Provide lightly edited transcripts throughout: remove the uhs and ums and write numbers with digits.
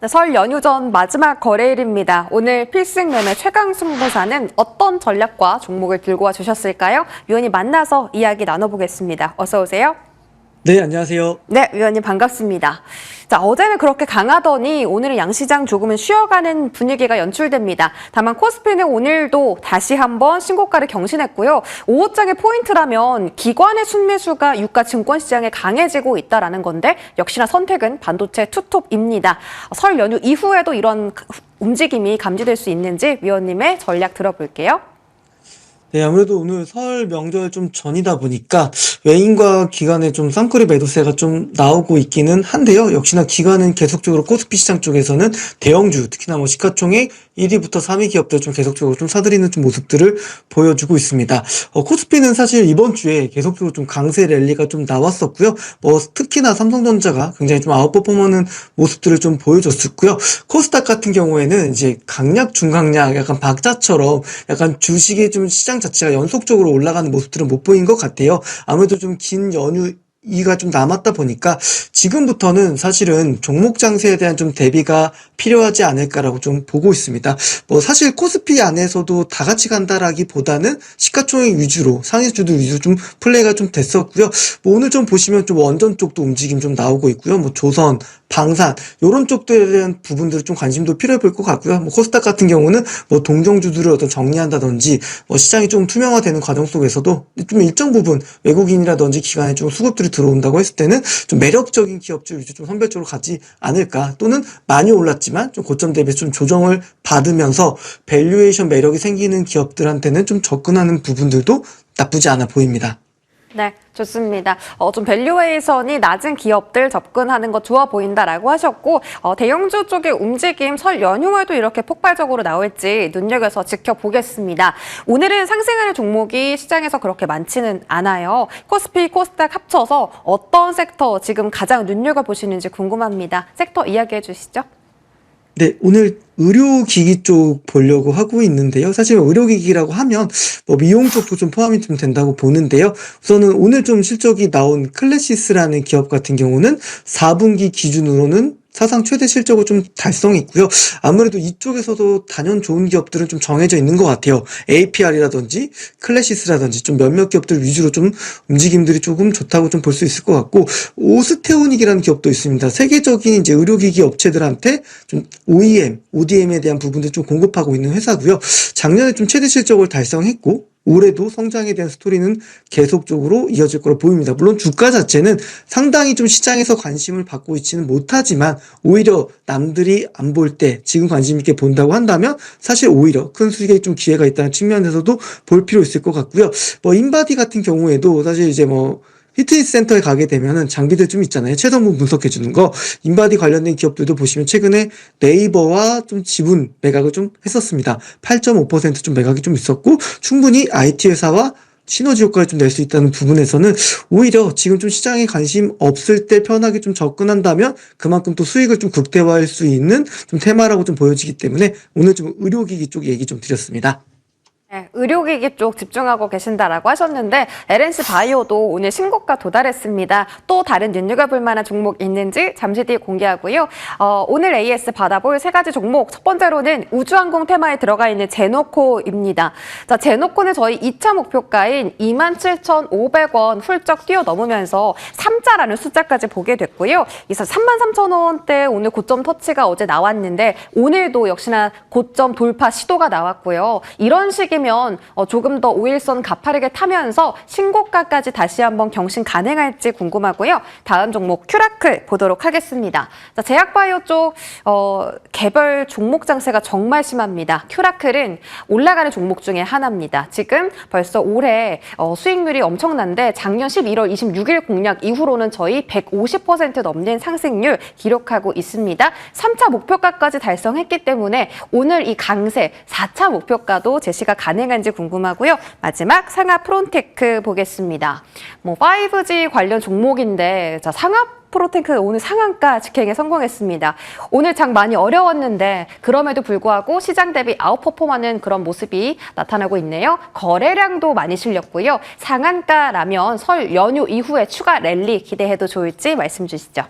네, 설 연휴 전 마지막 거래일입니다. 오늘 필승 매매 최강 승부사는 어떤 전략과 종목을 들고 와 주셨을까요? 위원님 만나서 이야기 나눠보겠습니다. 어서 오세요. 네, 안녕하세요. 네, 위원님 반갑습니다. 자, 어제는 그렇게 강하더니 오늘은 양시장 조금은 쉬어가는 분위기가 연출됩니다. 다만 코스피는 오늘도 다시 한번 신고가를 경신했고요. 5호장의 포인트라면 기관의 순매수가 유가 증권 시장에 강해지고 있다라는 건데 역시나 선택은 반도체 투톱입니다. 설 연휴 이후에도 이런 움직임이 감지될 수 있는지 위원님의 전략 들어볼게요. 네, 아무래도 오늘 설 명절 좀 전이다 보니까 외인과 기관의 좀 쌍끌이 매도세가 좀 나오고 있기는 한데요. 역시나 기관은 계속적으로 코스피 시장 쪽에서는 대형주, 특히나 뭐 시가총액 1위부터 3위 기업들 좀 계속적으로 좀 사들이는 좀 모습들을 보여주고 있습니다. 코스피는 사실 이번 주에 계속적으로 좀 강세 랠리가 좀 나왔었고요. 뭐 특히나 삼성전자가 굉장히 좀 아웃퍼포머는 모습들을 좀 보여줬었고요. 코스닥 같은 경우에는 이제 강약, 중강약, 약간 박자처럼 약간 주식의 좀 시장 자체가 연속적으로 올라가는 모습들은 못 보인 것 같아요. 아무래도 좀 긴 연휴가 좀 남았다 보니까 지금부터는 사실은 종목 장세에 대한 좀 대비가 필요하지 않을까라고 좀 보고 있습니다. 뭐 사실 코스피 안에서도 다 같이 간다라기보다는 시가총액 위주로 상위주들 위주로 좀 플레이가 좀 됐었고요. 뭐 오늘 좀 보시면 좀 원전 쪽도 움직임 좀 나오고 있고요. 뭐 조선, 방산 이런 쪽들에 대한 부분들을 좀 관심도 필요해 보일 것 같고요. 뭐 코스닥 같은 경우는 뭐 동종주들을 어떤 정리한다든지 뭐 시장이 좀 투명화되는 과정 속에서도 좀 일정 부분 외국인이라든지 기관에 좀 수급들이 들어온다고 했을 때는 좀 매력적인 기업들 위주 좀 선별적으로 가지 않을까, 또는 많이 올랐지만 좀 고점 대비 좀 조정을 받으면서 밸류에이션 매력이 생기는 기업들한테는 좀 접근하는 부분들도 나쁘지 않아 보입니다. 네, 좋습니다. 좀 밸류에이션이 낮은 기업들 접근하는 거 좋아 보인다라고 하셨고, 대형주 쪽의 움직임 설 연휴에도 이렇게 폭발적으로 나올지 눈여겨서 지켜보겠습니다. 오늘은 상승하는 종목이 시장에서 그렇게 많지는 않아요. 코스피, 코스닥 합쳐서 어떤 섹터 지금 가장 눈여겨보시는지 궁금합니다. 섹터 이야기해 주시죠. 네, 오늘 의료기기 쪽 보려고 하고 있는데요. 사실 의료기기라고 하면 뭐 미용 쪽도 좀 포함이 좀 된다고 보는데요. 우선은 오늘 좀 실적이 나온 클래시스라는 기업 같은 경우는 4분기 기준으로는 사상 최대 실적을 좀 달성했고요. 아무래도 이쪽에서도 단연 좋은 기업들은 좀 정해져 있는 것 같아요. APR이라든지 클래시스라든지 좀 몇몇 기업들 위주로 좀 움직임들이 조금 좋다고 좀 볼 수 있을 것 같고, 오스테오닉이라는 기업도 있습니다. 세계적인 이제 의료기기 업체들한테 좀 ODM에 대한 부분들 좀 공급하고 있는 회사고요. 작년에 좀 최대 실적을 달성했고 올해도 성장에 대한 스토리는 계속적으로 이어질 거로 보입니다. 물론 주가 자체는 상당히 좀 시장에서 관심을 받고 있지는 못하지만 오히려 남들이 안 볼 때 지금 관심 있게 본다고 한다면 사실 오히려 큰 수익에 좀 기회가 있다는 측면에서도 볼 필요 있을 것 같고요. 뭐 인바디 같은 경우에도 사실 이제 뭐 피트니스 센터에 가게 되면은 장비들 좀 있잖아요. 체성분 분석해 주는 거. 인바디 관련된 기업들도 보시면 최근에 네이버와 좀 지분 매각을 좀 했었습니다. 8.5%좀 매각이 좀 있었고, 충분히 IT 회사와 시너지 효과를 좀 낼 수 있다는 부분에서는 오히려 지금 좀 시장에 관심 없을 때 편하게 좀 접근한다면 그만큼 또 수익을 좀 극대화할 수 있는 좀 테마라고 좀 보여지기 때문에 오늘 좀 의료기기 쪽 얘기 좀 드렸습니다. 네, 의료기기 쪽 집중하고 계신다라고 하셨는데 LNC 바이오도 오늘 신고가 도달했습니다. 또 다른 눈여겨볼 만한 종목 있는지 잠시 뒤에 공개하고요. 오늘 AS 받아볼 세 가지 종목, 첫 번째로는 우주항공 테마에 들어가 있는 제노코입니다. 자, 제노코는 저희 2차 목표가인 27,500원 훌쩍 뛰어넘으면서 3자라는 숫자까지 보게 됐고요. 이서 33,000원대 오늘 고점 터치가 어제 나왔는데 오늘도 역시나 고점 돌파 시도가 나왔고요. 이런 식이면 조금 더 5일선 가파르게 타면서 신고가까지 다시 한번 경신 가능할지 궁금하고요. 다음 종목 큐라클 보도록 하겠습니다. 자, 제약바이오 쪽 개별 종목 장세가 정말 심합니다. 큐라클은 올라가는 종목 중에 하나입니다. 지금 벌써 올해 수익률이 엄청난데 작년 11월 26일 공략 이후로는 저희 150% 넘는 상승률 기록하고 있습니다. 3차 목표가까지 달성했기 때문에 오늘 이 강세 4차 목표가도 제시가 가능한지 궁금하고요. 마지막 상하 프론테크 보겠습니다. 뭐 5G 관련 종목인데 자, 상하 프로테크 오늘 상한가 직행에 성공했습니다. 오늘 장 많이 어려웠는데 그럼에도 불구하고 시장 대비 아웃퍼폼하는 그런 모습이 나타나고 있네요. 거래량도 많이 실렸고요. 상한가라면 설 연휴 이후에 추가 랠리 기대해도 좋을지 말씀 주시죠.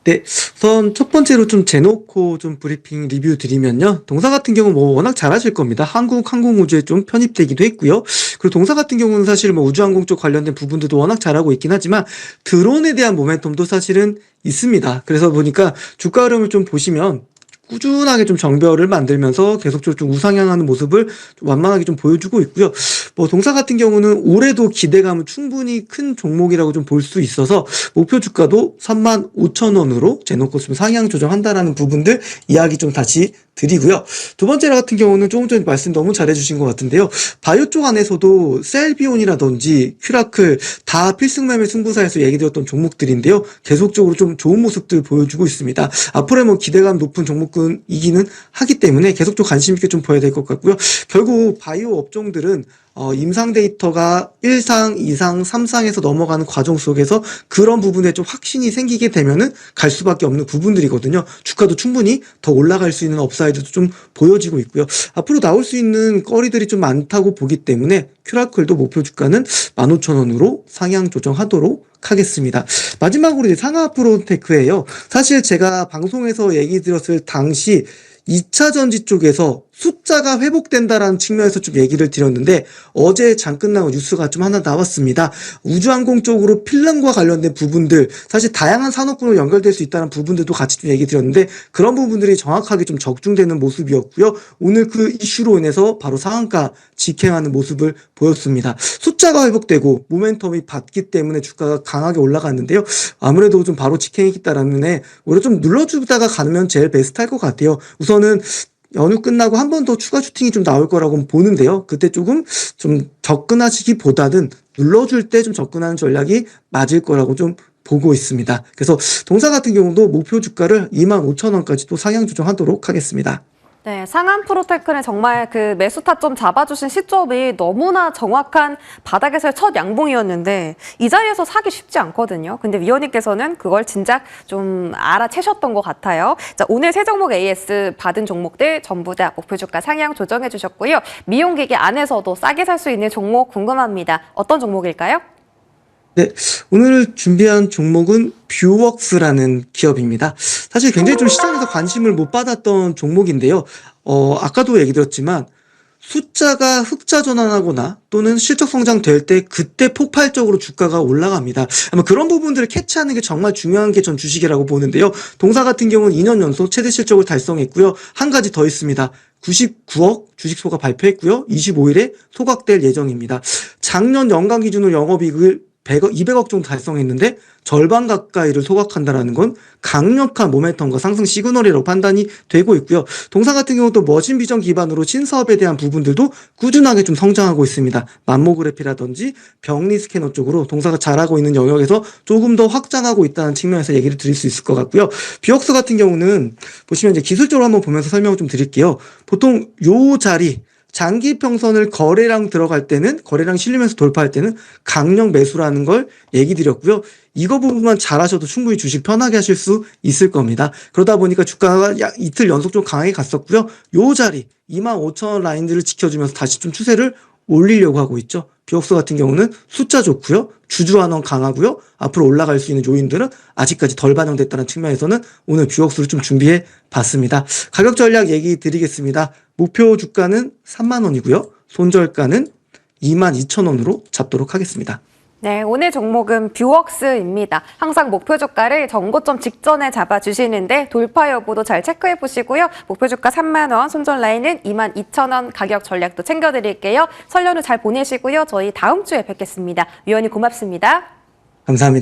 네, 우선 첫 번째로 좀 재놓고 좀 브리핑 리뷰 드리면요. 동사 같은 경우 뭐 워낙 잘하실 겁니다. 한국 항공우주에 좀 편입되기도 했고요. 그리고 동사 같은 경우는 사실 뭐 우주항공 쪽 관련된 부분들도 워낙 잘하고 있긴 하지만 드론에 대한 모멘텀도 사실은 있습니다. 그래서 보니까 주가 흐름을 좀 보시면 꾸준하게 좀 정배열을 만들면서 계속적으로 좀 우상향하는 모습을 좀 완만하게 좀 보여주고 있고요. 뭐 동사 같은 경우는 올해도 기대감은 충분히 큰 종목이라고 좀 볼 수 있어서 목표 주가도 35,000원으로 재놓고 좀 상향 조정한다라는 부분들 이야기 좀 다시 드리고요. 두 번째 같은 경우는 조금 전에 말씀 너무 잘해주신 것 같은데요. 바이오 쪽 안에서도 셀비온이라든지 큐라클 다 필승매매 승부사에서 얘기드렸던 종목들인데요. 계속적으로 좀 좋은 모습들 보여주고 있습니다. 앞으로의 뭐 기대감 높은 종목군이기는 하기 때문에 계속적으로 관심 있게 좀 봐야 될 것 같고요. 결국 바이오 업종들은 임상 데이터가 1상, 2상, 3상에서 넘어가는 과정 속에서 그런 부분에 좀 확신이 생기게 되면은 갈 수밖에 없는 부분들이거든요. 주가도 충분히 더 올라갈 수 있는 업사이드도 좀 보여지고 있고요. 앞으로 나올 수 있는 거리들이 좀 많다고 보기 때문에 큐라클도 목표 주가는 15,000원으로 상향 조정하도록 하겠습니다. 마지막으로 이제 상하 프로테크예요. 사실 제가 방송에서 얘기 드렸을 당시 2차 전지 쪽에서 숫자가 회복된다라는 측면에서 좀 얘기를 드렸는데 어제 장 끝나고 뉴스가 좀 하나 나왔습니다. 우주항공 쪽으로 필름과 관련된 부분들 사실 다양한 산업군으로 연결될 수 있다는 부분들도 같이 좀 얘기 드렸는데 그런 부분들이 정확하게 좀 적중되는 모습이었고요. 오늘 그 이슈로 인해서 바로 상한가 직행하는 모습을 보였습니다. 숫자가 회복되고 모멘텀이 받기 때문에 주가가 강하게 올라갔는데요. 아무래도 좀 바로 직행했기 때문에 오히려 좀 눌러주다가 가면 제일 베스트 할 것 같아요. 우선은 연휴 끝나고 한 번 더 추가 슈팅이 좀 나올 거라고 보는데요. 그때 조금 좀 접근하시기보다는 눌러줄 때 좀 접근하는 전략이 맞을 거라고 좀 보고 있습니다. 그래서 동사 같은 경우도 목표 주가를 25,000원까지 또 상향 조정하도록 하겠습니다. 네, 상한 프로테크는 정말 그 매수 타점 잡아주신 시점이 너무나 정확한 바닥에서의 첫 양봉이었는데 이 자리에서 사기 쉽지 않거든요. 근데 위원님께서는 그걸 진작 좀 알아채셨던 것 같아요. 자, 오늘 세 종목 AS 받은 종목들 전부 다 목표 주가 상향 조정해 주셨고요. 미용기기 안에서도 싸게 살 수 있는 종목 궁금합니다. 어떤 종목일까요? 네, 오늘 준비한 종목은 뷰웍스라는 기업입니다. 사실 굉장히 좀 시장에서 관심을 못 받았던 종목인데요. 아까도 얘기 드렸지만 숫자가 흑자 전환하거나 또는 실적 성장 될 때 그때 폭발적으로 주가가 올라갑니다. 아마 그런 부분들을 캐치하는 게 정말 중요한 게 전 주식이라고 보는데요. 동사 같은 경우는 2년 연속 최대 실적을 달성했고요. 한 가지 더 있습니다. 99억 주식 소각 발표했고요. 25일에 소각될 예정입니다. 작년 연간 기준으로 영업이익을 200억 정도 달성했는데 절반 가까이를 소각한다라는 건 강력한 모멘텀과 상승 시그널이라고 판단이 되고 있고요. 동사 같은 경우도 머신 비전 기반으로 신사업에 대한 부분들도 꾸준하게 좀 성장하고 있습니다. 맘모그래피라든지 병리 스캐너 쪽으로 동사가 잘하고 있는 영역에서 조금 더 확장하고 있다는 측면에서 얘기를 드릴 수 있을 것 같고요. 뷰웍스 같은 경우는 보시면 이제 기술적으로 한번 보면서 설명을 좀 드릴게요. 보통 요 자리 장기 평선을 거래량 들어갈 때는 거래량 실리면서 돌파할 때는 강력 매수라는 걸 얘기 드렸고요. 이거 부분만 잘하셔도 충분히 주식 편하게 하실 수 있을 겁니다. 그러다 보니까 주가가 이틀 연속 좀 강하게 갔었고요. 요 자리 25,000원 라인들을 지켜주면서 다시 좀 추세를 올리려고 하고 있죠. 뷰웍스 같은 경우는 숫자 좋고요. 주주환원 강하고요. 앞으로 올라갈 수 있는 요인들은 아직까지 덜 반영됐다는 측면에서는 오늘 뷰웍스를 좀 준비해 봤습니다. 가격 전략 얘기 드리겠습니다. 목표 주가는 3만 원이고요. 손절가는 22,000원으로 잡도록 하겠습니다. 네, 오늘 종목은 뷰웍스입니다. 항상 목표 주가를 정고점 직전에 잡아주시는데 돌파 여부도 잘 체크해 보시고요. 목표 주가 3만 원, 손절 라인은 22,000원 가격 전략도 챙겨드릴게요. 설 연휴 잘 보내시고요. 저희 다음 주에 뵙겠습니다. 위원님 고맙습니다. 감사합니다.